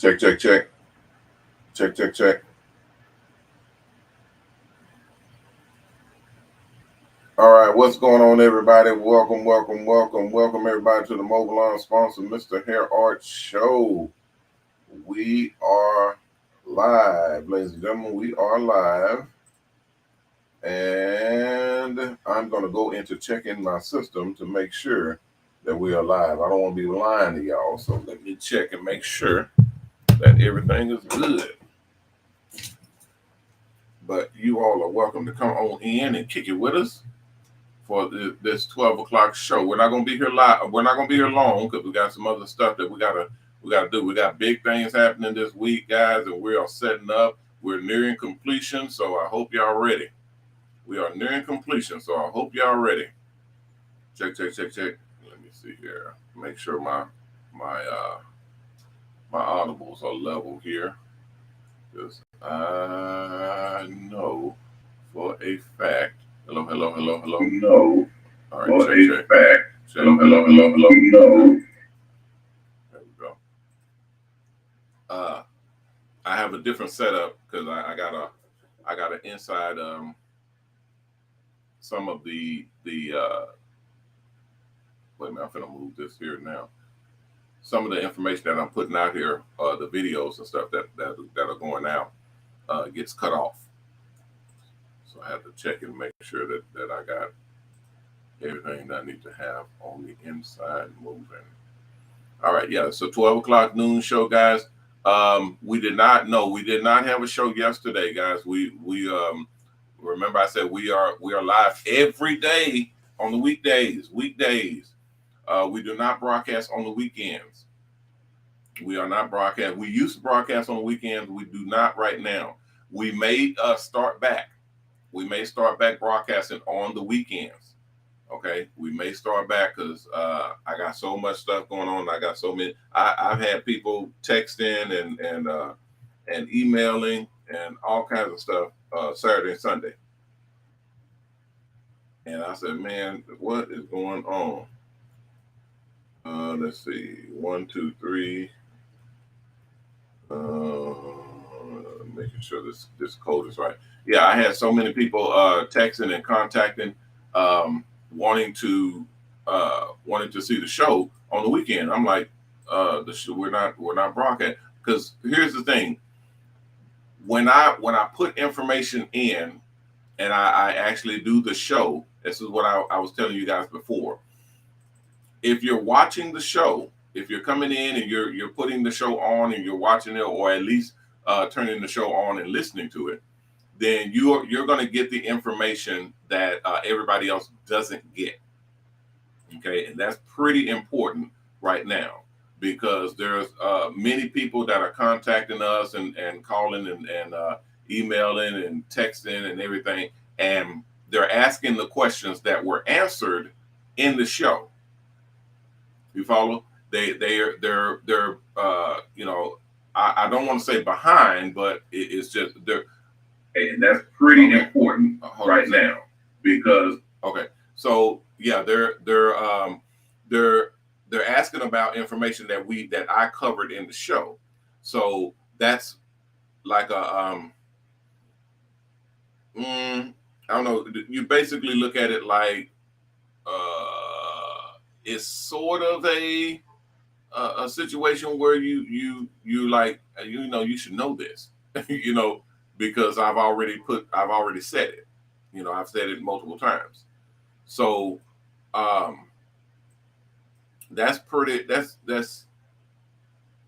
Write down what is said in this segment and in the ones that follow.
Check, check, check. Check, check, check. All right, what's going on, everybody? Welcome everybody to the Mobile Salons sponsor, MrHairArt Show. We are live, ladies and gentlemen. We are live. And I'm going to go into checking my system to make sure that we are live. I don't want to be lying to y'all, so let me check and make sure that everything is good. But you all are welcome to come on in and kick it with us for this 12 o'clock show. We're not going to be here live. We're not going to be here long because we got some other stuff that we gotta do. We got big things happening this week, guys, and we are setting up. We're nearing completion, so I hope y'all ready. We are nearing completion, so I hope y'all ready. Check, check, check, check. Let me see here. Make sure my audibles are level here, because I know for a fact. Hello. No. All right, check. Hello. No. There we go. I have a different setup because I got an inside some of the wait a minute, I'm gonna move this here now. Some of the information that I'm putting out here, the videos and stuff that are going out, gets cut off. So I have to check and make sure that I got everything that I need to have on the inside moving. All right, yeah. So 12 o'clock noon show, guys. We did not have a show yesterday, guys. We remember I said we are live every day on the weekdays. We do not broadcast on the weekends. We are not broadcast. We used to broadcast on the weekends. We do not right now. We may start back. We may start back broadcasting on the weekends. Okay, we may start back because I got so much stuff going on. I got so many. I've had people texting and emailing and all kinds of stuff Saturday and Sunday. And I said, man, what is going on? Let's see, 1, 2, 3. Making sure this code is right. Yeah, I had so many people texting and contacting, wanting to see the show on the weekend. I'm like, we're not broadcasting, because here's the thing. When I put information in and I actually do the show, this is what I was telling you guys before. If you're watching the show, if you're coming in and you're putting the show on and you're watching it, or at least turning the show on and listening to it, then you're going to get the information that everybody else doesn't get. Okay, and that's pretty important right now, because there's many people that are contacting us and calling and emailing and texting and everything, and they're asking the questions that were answered in the show. You follow? They're you know, I don't want to say behind, but it's just they're, and that's pretty important right now, because okay, so yeah, they're asking about information that I covered in the show. So that's like a I don't know. You basically look at it like it's sort of a situation where you like, you should know this, because I've already said it. I've said it multiple times. So that's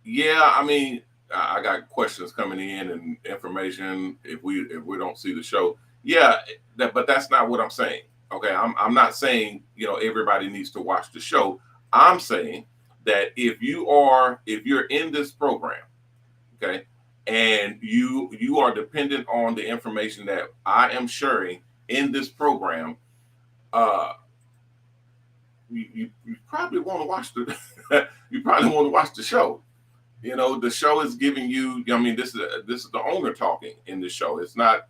yeah. I mean, I got questions coming in and information if we don't see the show. Yeah, but that's not what I'm saying. Okay, I'm not saying everybody needs to watch the show. I'm saying that if you're in this program, okay, and you are dependent on the information that I am sharing in this program, you probably want to watch the show. The show is giving you. I mean, this is the owner talking in the show. It's not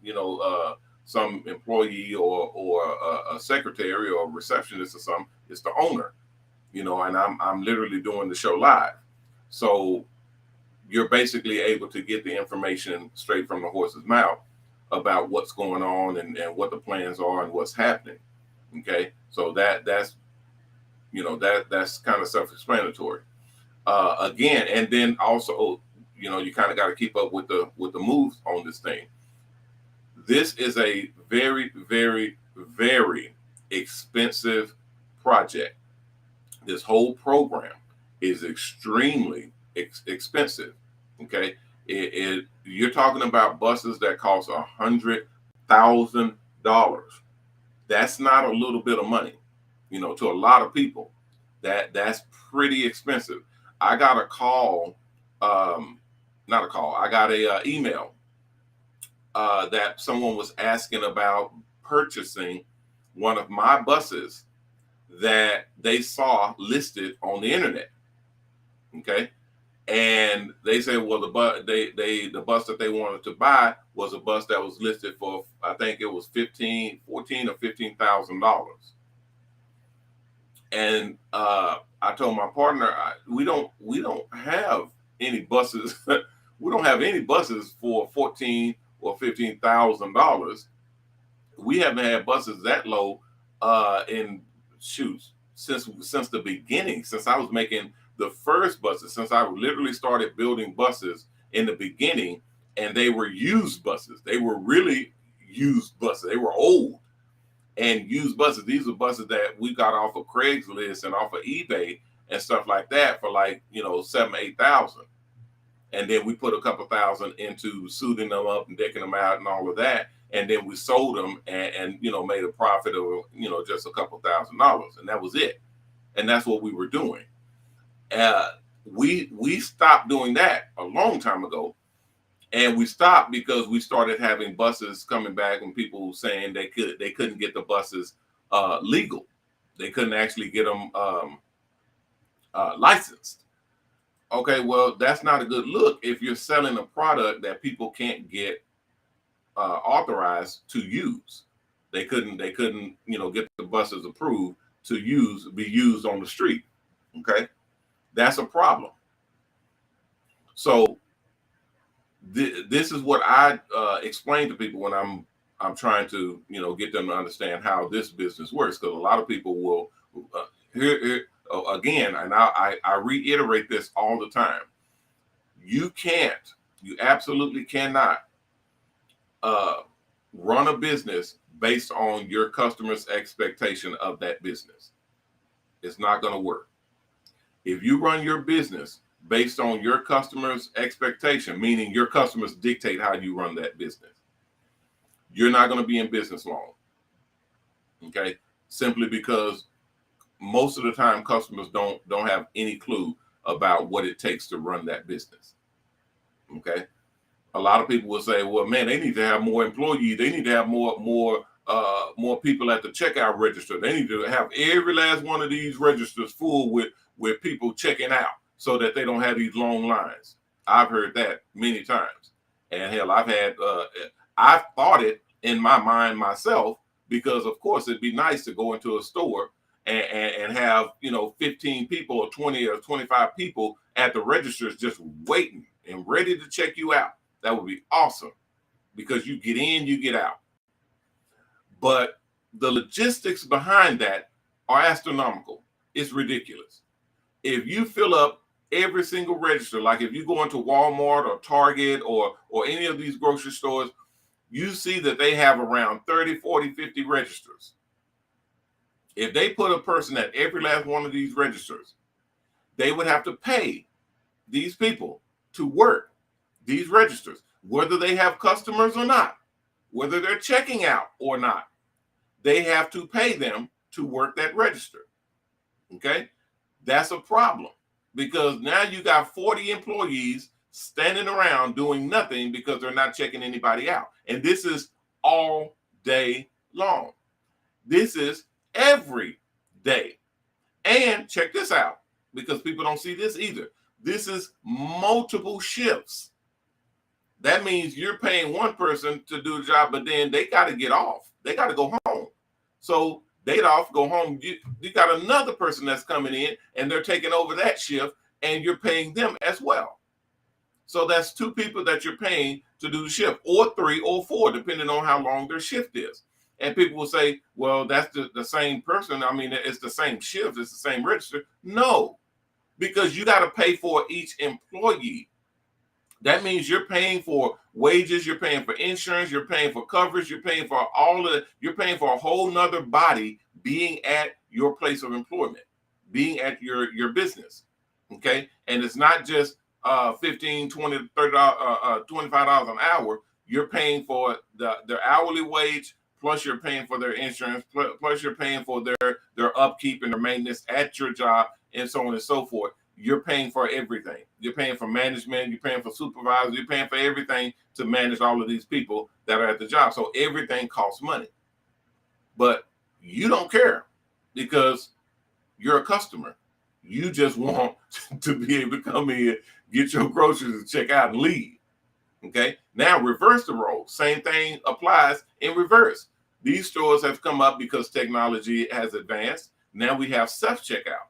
some employee or a secretary or a receptionist or something. It's the owner. And I'm literally doing the show live. So you're basically able to get the information straight from the horse's mouth about what's going on and what the plans are and what's happening. Okay, so that's kind of self-explanatory. Again, and then also, you kind of got to keep up with the moves on this thing. This is a very, very, very expensive project. This whole program is extremely expensive. Okay, you're talking about buses that cost $100,000. That's not a little bit of money, to a lot of people. That's pretty expensive. I got a call, not a call. I got a email that someone was asking about purchasing one of my buses that they saw listed on the internet. Okay, and they said, well, the bus that they wanted to buy was a bus that was listed for, I think it was $14,000 or $15,000. And I told my partner, we don't have any buses. We don't have any buses for $14,000 or $15,000. We haven't had buses that low since the beginning, since I was making the first buses, since I literally started building buses in the beginning, and they were used buses. They were really used buses. They were old and used buses. These are buses that we got off of Craigslist and off of eBay and stuff like that for like, $7,000, $8,000. And then we put a couple thousand into suiting them up and decking them out and all of that. And then we sold them and made a profit of, just a couple $1,000s. And that was it. And that's what we were doing. We stopped doing that a long time ago. And we stopped because we started having buses coming back and people saying they couldn't get the buses legal. They couldn't actually get them licensed. Okay, well, that's not a good look if you're selling a product that people can't get authorized to use. They couldn't get the buses approved to be used on the street. Okay, that's a problem. So this is what I explain to people when I'm trying to get them to understand how this business works, because a lot of people will again, and I reiterate this all the time. You absolutely cannot run a business based on your customer's expectation of that business. It's not going to work. If you run your business based on your customer's expectation, meaning your customers dictate how you run that business, you're not going to be in business long. Okay, simply because most of the time customers don't have any clue about what it takes to run that business. Okay, a lot of people will say, well, man, they need to have more employees. They need to have more people at the checkout register. They need to have every last one of these registers full with people checking out so that they don't have these long lines. I've heard that many times. And hell, I've thought it in my mind myself, because of course it'd be nice to go into a store and have 15 people or 20 or 25 people at the registers just waiting and ready to check you out. That would be awesome, because you get in, you get out. But the logistics behind that are astronomical. It's ridiculous. If you fill up every single register, like if you go into Walmart or Target or any of these grocery stores, you see that they have around 30, 40, 50 registers. If they put a person at every last one of these registers, they would have to pay these people to work these registers, whether they have customers or not, whether they're checking out or not. They have to pay them to work that register. Okay, that's a problem, because now you got 40 employees standing around doing nothing because they're not checking anybody out. And this is all day long. This is every day. And check this out, because people don't see this either. This is multiple shifts. That means you're paying one person to do the job, but then they got to get off. They got to go home. So they'd off, go home. You got another person that's coming in and they're taking over that shift, and you're paying them as well. So that's 2 people that you're paying to do the shift, or 3 or 4, depending on how long their shift is. And people will say, well, that's the same person. I mean, it's the same shift, it's the same register. No, because you got to pay for each employee. That means you're paying for wages, you're paying for insurance, you're paying for coverage, you're paying for you're paying for a whole nother body being at your place of employment, being at your business. Okay. And it's not just 15, 20, 30, $25 an hour. You're paying for their hourly wage, plus you're paying for their insurance, plus you're paying for their upkeep and their maintenance at your job, and so on and so forth. You're paying for everything. You're paying for management, you're paying for supervisors, you're paying for everything to manage all of these people that are at the job. So everything costs money. But you don't care because you're a customer. You just want to be able to come in, get your groceries, and check out and leave. Okay. Now reverse the role. Same thing applies in reverse. These stores have come up because technology has advanced. Now we have self-checkout.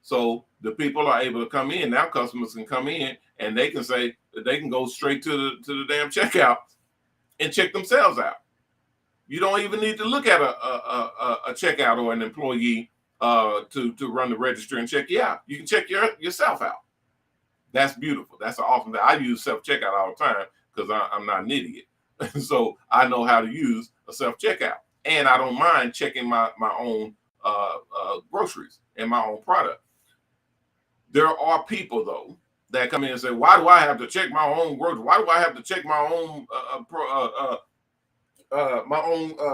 So the people are able to come in. Now customers can come in and they can say that they can go straight to the damn checkout and check themselves out. You don't even need to look at a checkout or an employee to run the register and check you out. You can check yourself out. That's beautiful. That's an awesome thing. I use self-checkout all the time because I'm not an idiot. So I know how to use a self-checkout. And I don't mind checking my own groceries and my own product. There are people, though, that come in and say, why do I have to check my own groceries? Why do I have to check my own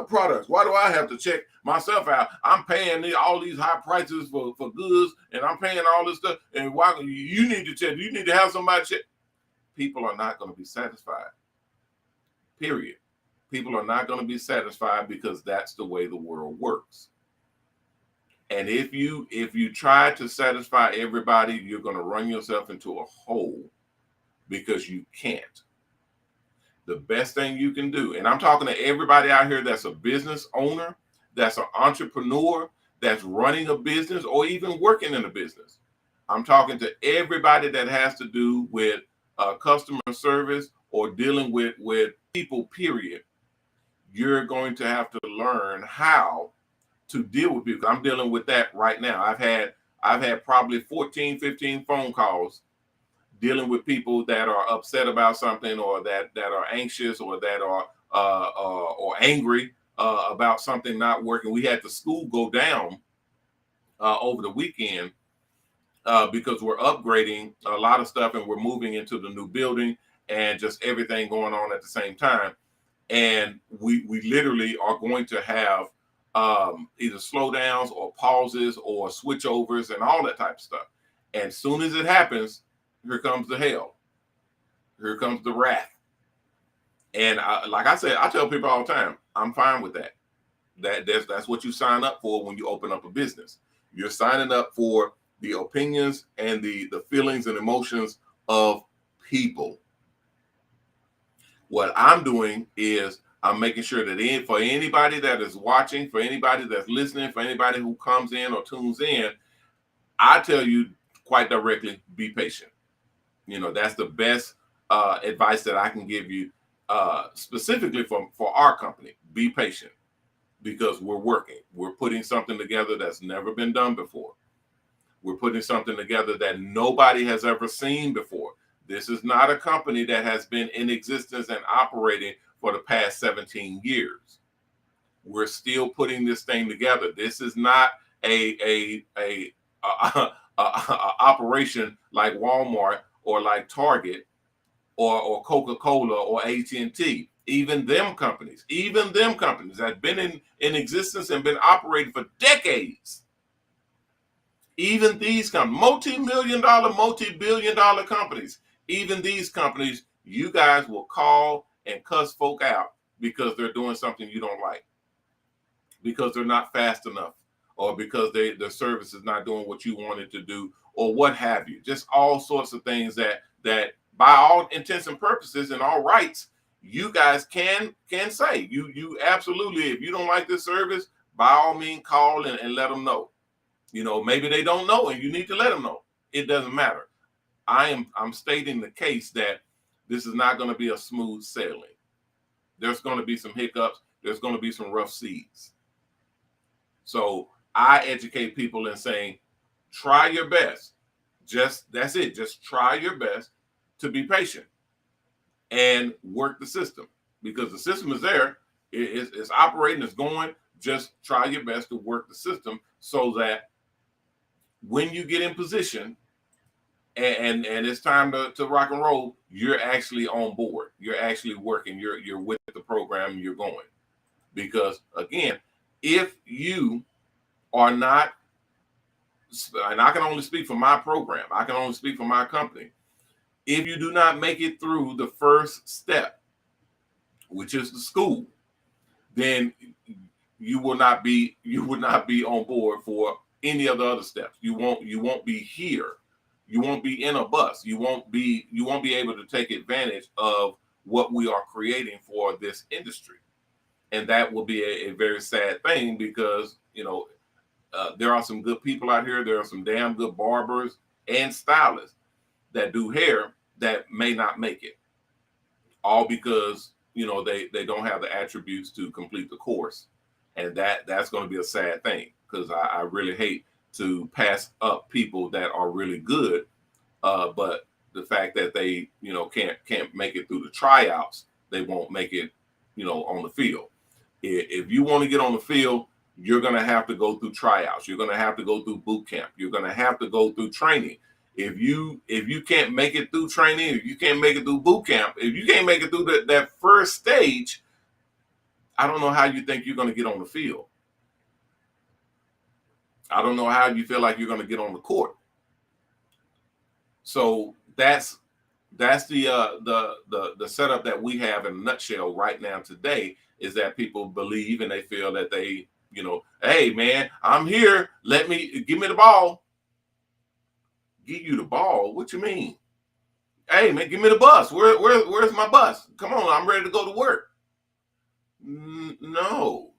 products? Why do I have to check myself out? I'm paying all these high prices for goods, and I'm paying all this stuff. And why you need to check? You need to have somebody check. People are not going to be satisfied. Period. People are not going to be satisfied because that's the way the world works. And if you try to satisfy everybody, you're going to run yourself into a hole because you can't. The best thing you can do, and I'm talking to everybody out here that's a business owner, that's an entrepreneur, that's running a business, or even working in a business. I'm talking to everybody that has to do with customer service or dealing with people, period. You're going to have to learn how to deal with people. I'm dealing with that right now. I've had probably 14, 15 phone calls dealing with people that are upset about something, or that are anxious, or that are or angry about something not working. We had the school go down over the weekend because we're upgrading a lot of stuff and we're moving into the new building and just everything going on at the same time. And we literally are going to have either slowdowns or pauses or switchovers and all that type of stuff. And as soon as it happens, here comes the hell. Here comes the wrath. And like I said, I tell people all the time, I'm fine with that. That's what you sign up for when you open up a business. You're signing up for the opinions and the feelings and emotions of people. What I'm doing is I'm making sure that for anybody that is watching, for anybody that's listening, for anybody who comes in or tunes in, I tell you quite directly, be patient. You know, that's the best advice that I can give you specifically for our company. Be patient, because we're working. We're putting something together that's never been done before. We're putting something together that nobody has ever seen before. This is not a company that has been in existence and operating for the past 17 years. We're still putting this thing together. This is not a operation like Walmart or like Target or Coca-Cola or AT&T. Even them companies that have been in existence and been operating for decades. Even these companies, multi-billion dollar companies, even these companies, you guys will call and cuss folk out because they're doing something you don't like, because they're not fast enough, or because the service is not doing what you want it to do, or what have you. Just all sorts of things that by all intents and purposes and all rights, you guys can say. You absolutely, if you don't like this service, by all means call and let them know. You know, maybe they don't know and you need to let them know. It doesn't matter. I'm stating the case that this is not going to be a smooth sailing. There's going to be some hiccups. There's going to be some rough seas. So I educate people in saying, try your best. That's it. Just try your best to be patient and work the system, because the system is there. It's operating, it's going. Just try your best to work the system so that when you get in position and it's time to rock and roll, you're actually on board. You're actually working. You're with the program. You're going. Because again, if you are not, and I can only speak for my program, I can only speak for my company. If you do not make it through the first step, which is the school, then you will not be on board for any of the other steps. You won't be here. You won't be in a bus. You won't be able to take advantage of what we are creating for this industry. And that will be a very sad thing, because there are some good people out here. There are some damn good barbers and stylists that do hair that may not make it, all because they don't have the attributes to complete the course. And that's going to be a sad thing, because I really hate to pass up people that are really good, but the fact that they can't make it through the tryouts, they won't make it on the field. If you want to get on the field, you're going to have to go through tryouts. You're going to have to go through boot camp. You're going to have to go through training. If you can't make it through training, if you can't make it through boot camp, if you can't make it through that first stage, I don't know how you think you're going to get on the field. I don't know how you feel like you're going to get on the court. So that's the setup that we have in a nutshell right now today, is that people believe and they feel that they, hey man, I'm here. Give me the ball. Give you the ball? What you mean? Hey man, give me the bus. Where's my bus? Come on, I'm ready to go to work. No,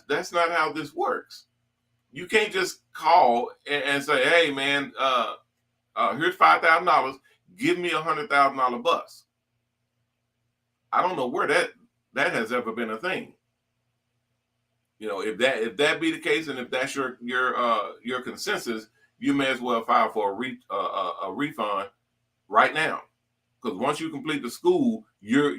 that's not how this works. You can't just call and say, hey man, here's $5,000. Give me $100,000 bus. I don't know where that has ever been a thing. If that be the case, and if that's your consensus, you may as well file for a refund right now. Because once you complete the school, you're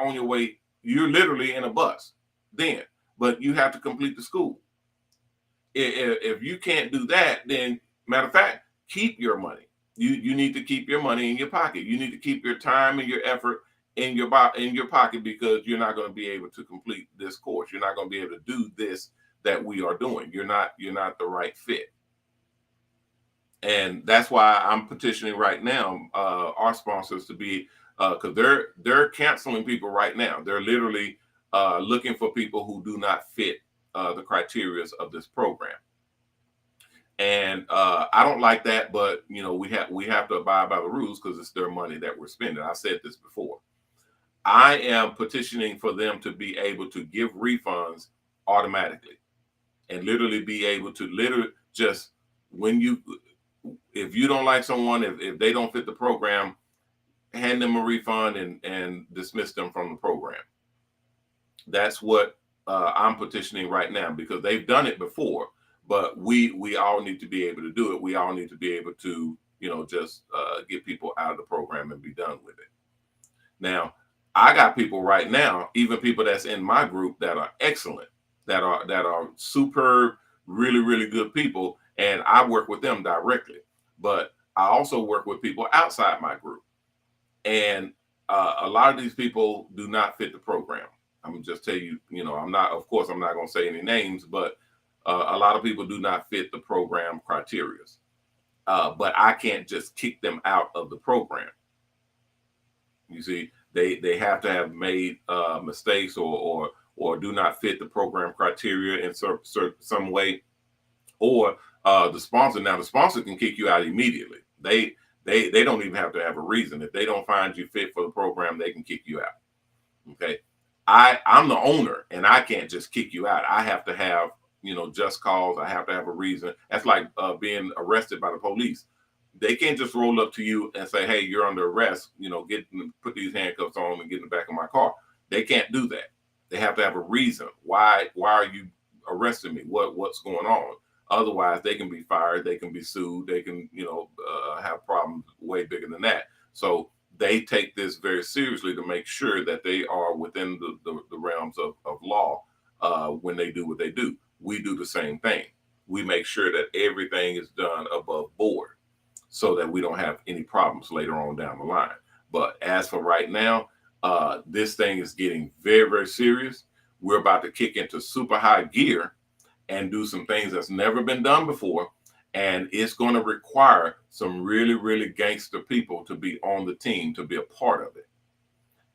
on your way. You're literally in a bus then, but you have to complete the school. If you can't do that, then matter of fact, keep your money. You need to keep your money in your pocket. You need to keep your time and your effort in your pocket, because you're not going to be able to complete this course. You're not going to be able to do this that we are doing. You're not the right fit. And that's why I'm petitioning right now our sponsors to be, because they're canceling people right now. They're literally looking for people who do not fit the criteria of this program. And I don't like that, but we have to abide by the rules, because it's their money that we're spending. I said this before. I am petitioning for them to be able to give refunds automatically, and literally be able to just, if you don't like someone, if they don't fit the program, hand them a refund and dismiss them from the program. That's what I'm petitioning right now, because they've done it before, but we all need to be able to do it. We all need to be able to, just get people out of the program and be done with it. Now, I got people right now, even people that's in my group, that are excellent, that are superb, really, really good people, and I work with them directly. But I also work with people outside my group, and a lot of these people do not fit the program. I'm gonna just tell you, I'm not going to say any names, but a lot of people do not fit the program criteria. But I can't just kick them out of the program. You see, they have to have made mistakes or do not fit the program criteria in some way, or the sponsor. Now, the sponsor can kick you out immediately. They don't even have to have a reason. If they don't find you fit for the program, they can kick you out. Okay, I'm the owner, and I can't just kick you out. I have to have just cause. I have to have a reason. That's like being arrested by the police. They can't just roll up to you and say, hey, you're under arrest, put these handcuffs on and get in the back of my car. They can't do that. They have to have a reason. Why are you arresting me? What's going on? Otherwise, they can be fired, they can be sued, they can, have problems way bigger than that. So they take this very seriously to make sure that they are within the realms of law when they do what they do. We do the same thing. We make sure that everything is done above board so that we don't have any problems later on down the line. But as for right now, this thing is getting very, very serious. We're about to kick into super high gear and do some things that's never been done before. And it's going to require some really, really gangster people to be on the team, to be a part of it.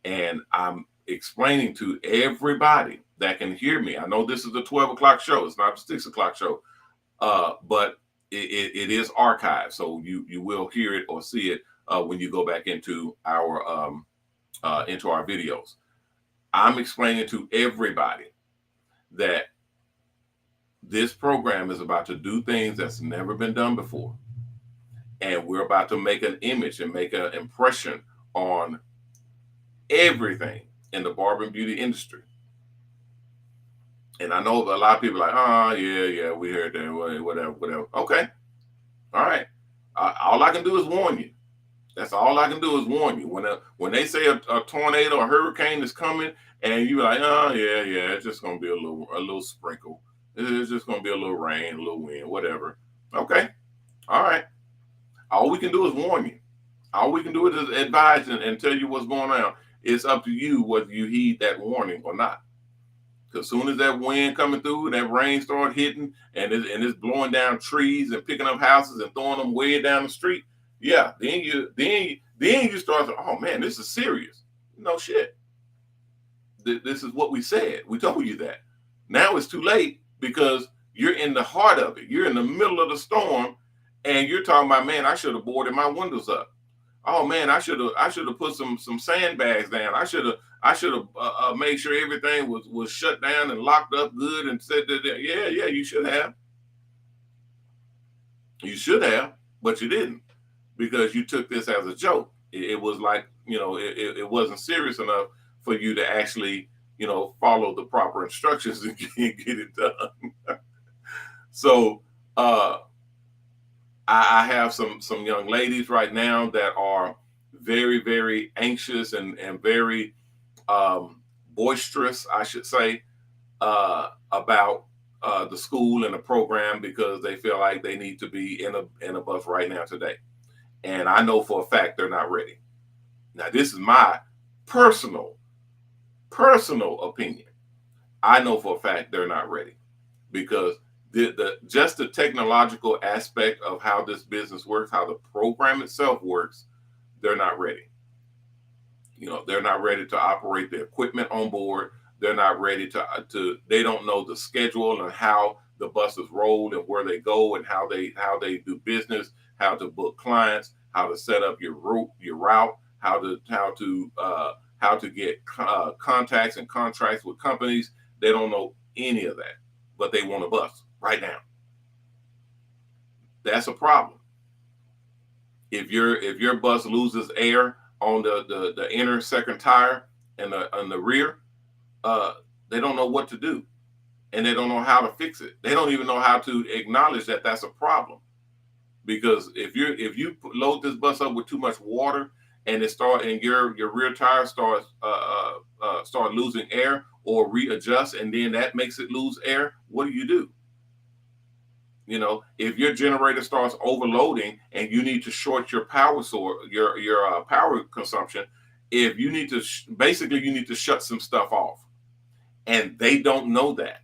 And I'm explaining to everybody that can hear me. I know this is a 12 o'clock show. It's not a 6 o'clock show, but it is archived. So you will hear it or see it when you go back into our videos. I'm explaining to everybody that this program is about to do things that's never been done before. And we're about to make an image and make an impression on everything in the barber and beauty industry. And I know a lot of people are like, oh, yeah, we heard that, whatever. Okay. All right. All I can do is warn you. That's all I can do is warn you. When they say a tornado or hurricane is coming and you're like, oh, yeah, it's just going to be a little sprinkle. It's just going to be a little rain, a little wind, whatever. Okay. All right. All we can do is warn you. All we can do is advise and tell you what's going on. It's up to you whether you heed that warning or not. Because as soon as that wind coming through, that rain start hitting and it's blowing down trees and picking up houses and throwing them way down the street, yeah, then you start to, oh man, this is serious. No shit. This is what we said. We told you that. Now it's too late because you're in the heart of it. You're in the middle of the storm and you're talking about, man, I should have boarded my windows up. Oh man, I should have put some sandbags down. I should have made sure everything was shut down and locked up good and said that. Yeah, you should have. You should have, but you didn't because you took this as a joke. It was like, it wasn't serious enough for you to actually, follow the proper instructions and get it done. So I have some young ladies right now that are very, very anxious and very boisterous, I should say, about the school and the program because they feel like they need to be in a bus right now today. And I know for a fact they're not ready. Now, this is my personal opinion. I know for a fact they're not ready because just the technological aspect of how this business works, how the program itself works, they're not ready. They're not ready to operate the equipment on board. They're not ready to they don't know the schedule and how the buses roll and where they go and how they do business, how to book clients, how to set up your route, how to get contacts and contracts with companies. They don't know any of that, but they want a bus right now. That's a problem. If your bus loses air on the inner second tire and the rear, they don't know what to do, and they don't know how to fix it. They don't even know how to acknowledge that that's a problem. Because if you load this bus up with too much water and your rear tire starts start losing air or readjust, and then that makes it lose air, what do? If your generator starts overloading and you need to short your power source, your power consumption, if you need to basically you need to shut some stuff off, and they don't know that,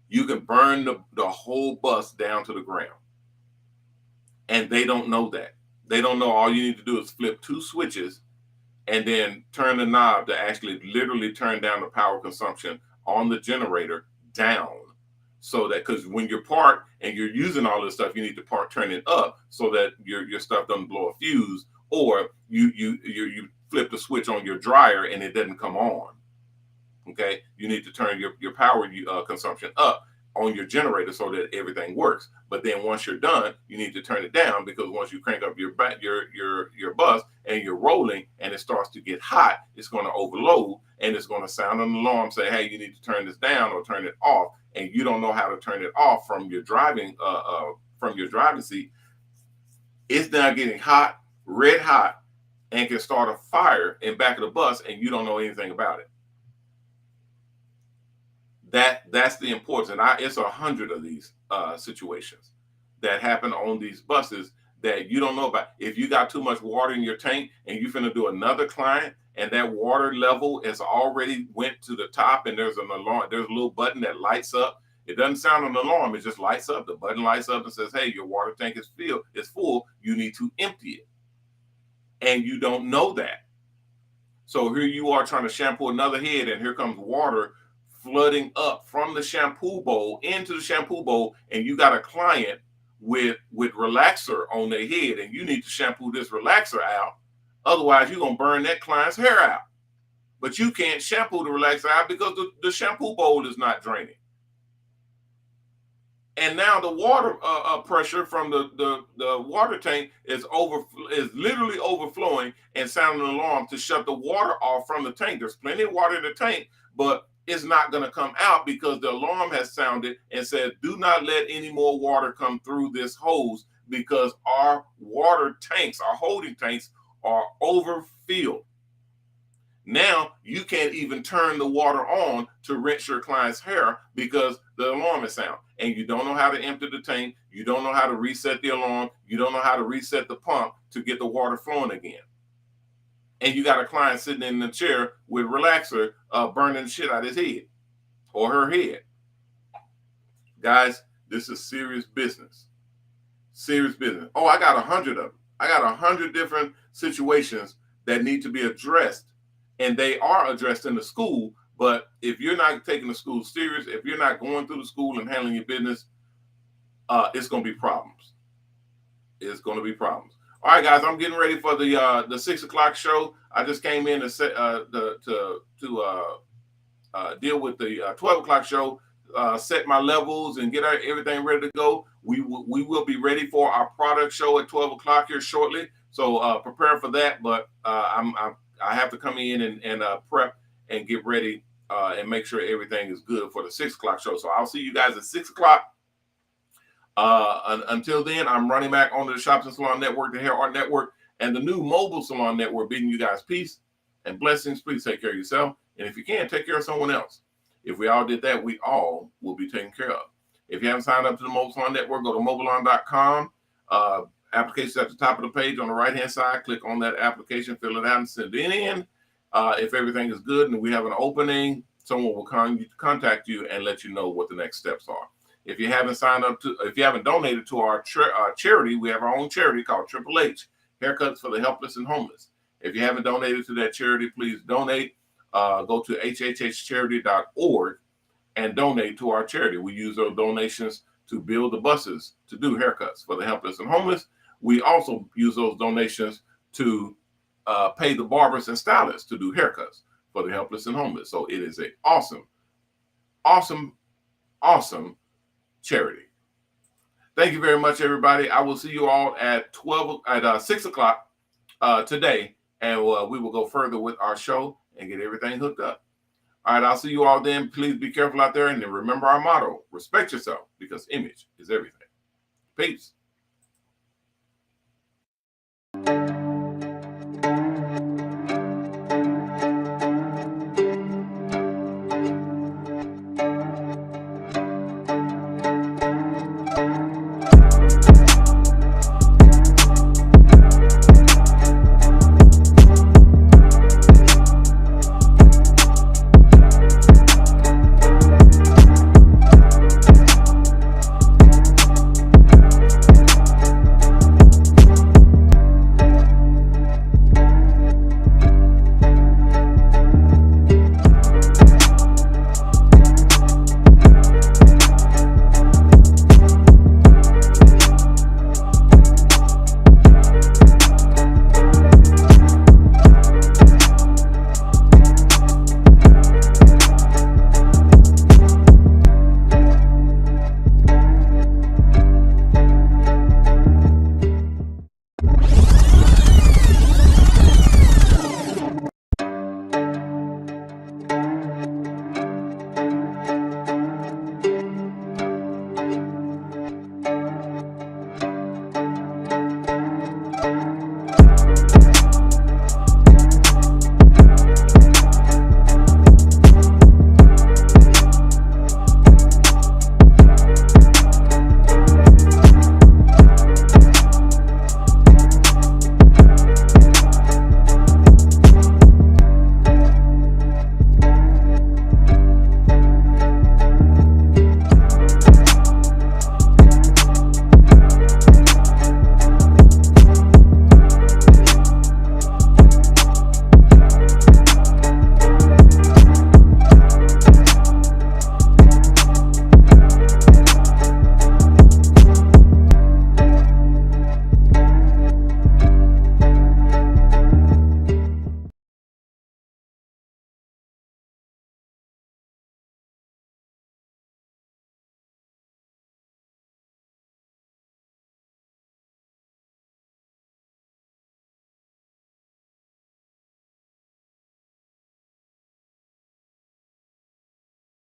you can burn the whole bus down to the ground, and they don't know that. They don't know all you need to do is flip 2 switches and then turn the knob to actually literally turn down the power consumption on the generator down. So that, because when you're parked and you're using all this stuff, you need to turn it up so that your stuff doesn't blow a fuse, or you flip the switch on your dryer and it doesn't come on. Okay, you need to turn your power consumption up on your generator so that everything works. But then once you're done, you need to turn it down, because once you crank up your bus and you're rolling and it starts to get hot, it's going to overload and it's going to sound an alarm, say, hey, you need to turn this down or turn it off, and you don't know how to turn it off from your driving seat. It's now getting hot, red hot, and can start a fire in back of the bus, and you don't know anything about it. That's the importance. And it's 100 of these situations that happen on these buses that you don't know about. If you got too much water in your tank and you finna do another client, and that water level is already went to the top, and there's an alarm, there's a little button that lights up. It doesn't sound an alarm, it just lights up. The button lights up and says, hey, your water tank is full, you need to empty it. And you don't know that. So here you are trying to shampoo another head, and here comes water flooding up from the shampoo bowl into the shampoo bowl, and you got a client with relaxer on their head, and you need to shampoo this relaxer out. Otherwise, you're going to burn that client's hair out. But you can't shampoo the relaxer out because the shampoo bowl is not draining. And now the water pressure from the water tank is literally overflowing and sounding an alarm to shut the water off from the tank. There's plenty of water in the tank, but it's not going to come out because the alarm has sounded and said, do not let any more water come through this hose, because our water tanks, our holding tanks, are overfilled. Now you can't even turn the water on to rinse your client's hair because the alarm is sound, and you don't know how to empty the tank. You don't know how to reset the alarm. You don't know how to reset the pump to get the water flowing again. And you got a client sitting in the chair with relaxer burning the shit out of his head or her head. Guys, this is serious business. Serious business. Oh, I got 100 of them. I got 100 different situations that need to be addressed. And they are addressed in the school. But if you're not taking the school serious, if you're not going through the school and handling your business, it's going to be problems. It's going to be problems. All right, guys, I'm getting ready for the 6 o'clock show. I just came in to deal with the 12 o'clock show, set my levels and get everything ready to go. We will be ready for our product show at 12 o'clock here shortly. So prepare for that. But I have to come in and prep and get ready and make sure everything is good for the 6 o'clock show. So I'll see you guys at 6 o'clock. Until then, I'm Ronnie Mac on the Shops Salons Network, the HairArt Network, and the new Mobile Salon Network, bidding you guys peace and blessings. Please take care of yourself. And if you can, take care of someone else. If we all did that, we all will be taken care of. If you haven't signed up to the Mobile Salon Network, go to mobileon.com. Application's at the top of the page on the right-hand side. Click on that application, fill it out, and send it in. If everything is good and we have an opening, someone will contact you and let you know what the next steps are. If you haven't donated to our charity, we have our own charity called Triple H, Haircuts for the Helpless and Homeless. If you haven't donated to that charity, please donate. Go to hhhcharity.org and donate to our charity. We use those donations to build the buses to do haircuts for the helpless and homeless. We also use those donations to pay the barbers and stylists to do haircuts for the helpless and homeless. So it is an awesome, awesome, awesome charity. Thank you very much, everybody. I will see you all at 6 o'clock today, and we will go further with our show and get everything hooked up. All right, I'll see you all then. Please be careful out there, and then remember our motto: respect yourself, because image is everything. Peace.